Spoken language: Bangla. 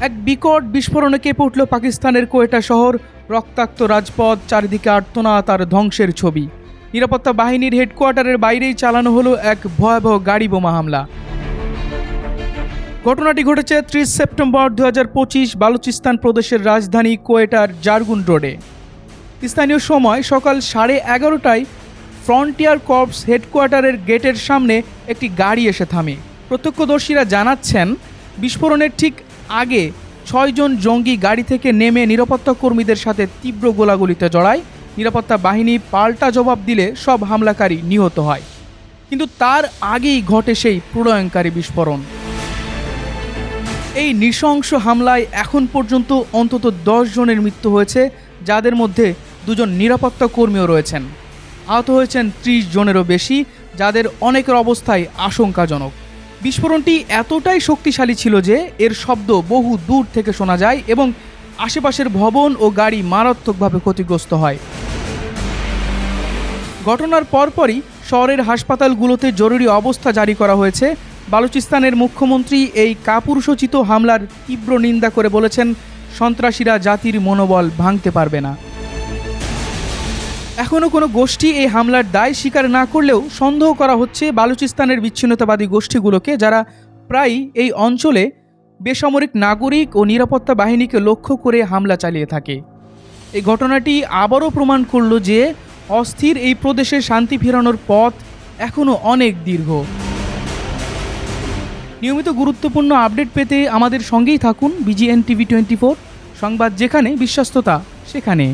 এক বিকট বিস্ফোরণে কেঁপে উঠল পাকিস্তানের কোয়েটা শহর। রক্তাক্ত রাজপথ, চারিদিকে আর্তনাদ আর ধ্বংসের ছবি। নিরাপত্তা বাহিনীর হেডকোয়ার্টারের বাইরেই চালানো হলো এক ভয়াবহ গাড়ি বোমা হামলা। ঘটনাটি ঘটেছে 30 সেপ্টেম্বর 2025 বালুচিস্তান প্রদেশের রাজধানী কোয়েটার জারগুন রোডে। স্থানীয় সময় সকাল 11:30টায় ফ্রন্টিয়ার কর্পস হেডকোয়ার্টারের গেটের সামনে একটি গাড়ি এসে থামে। প্রত্যক্ষদর্শীরা জানাচ্ছেন, বিস্ফোরণের ঠিক আগে 6 জন জঙ্গি গাড়ি থেকে নেমে নিরাপত্তা কর্মীদের সাথে তীব্র গোলাগুলিতে জড়ায়। নিরাপত্তা বাহিনী পাল্টা জবাব দিলে সব হামলাকারী নিহত হয়। কিন্তু তার আগেই ঘটে সেই প্রলয়ঙ্কারী বিস্ফোরণ। এই নৃশংস হামলায় এখন পর্যন্ত অন্তত 10 জনের মৃত্যু হয়েছে, যাদের মধ্যে 2 জন নিরাপত্তা কর্মীও রয়েছেন। আহত হয়েছেন 30 জনেরও বেশি, যাদের অনেকের অবস্থায় আশঙ্কাজনক। বিস্ফোরণটি এতটাই শক্তিশালী ছিল যে এর শব্দ বহু দূর থেকে শোনা যায় এবং আশেপাশের ভবন ও গাড়ি মারাত্মকভাবে ক্ষতিগ্রস্ত হয়। ঘটনার পরপরই শহরের হাসপাতালগুলোতে জরুরি অবস্থা জারি করা হয়েছে। বালুচিস্তানের মুখ্যমন্ত্রী এই কাপুরুষোচিত হামলার তীব্র নিন্দা করে বলেছেন, সন্ত্রাসীরা জাতির মনোবল ভাঙতে পারবে না। এখনও কোনো গোষ্ঠী এই হামলার দায় স্বীকার না করলেও সন্দেহ করা হচ্ছে বালুচিস্তানের বিচ্ছিন্নতাবাদী গোষ্ঠীগুলোকে, যারা প্রায়ই এই অঞ্চলে বেসামরিক নাগরিক ও নিরাপত্তা বাহিনীকে লক্ষ্য করে হামলা চালিয়ে থাকে। এই ঘটনাটি আবারও প্রমাণ করল যে অস্থির এই প্রদেশে শান্তি ফেরানোর পথ এখনও অনেক দীর্ঘ। নিয়মিত গুরুত্বপূর্ণ আপডেট পেতে আমাদের সঙ্গেই থাকুন। BGN TV 24 সংবাদ, যেখানে বিশ্বস্ততা সেখানে।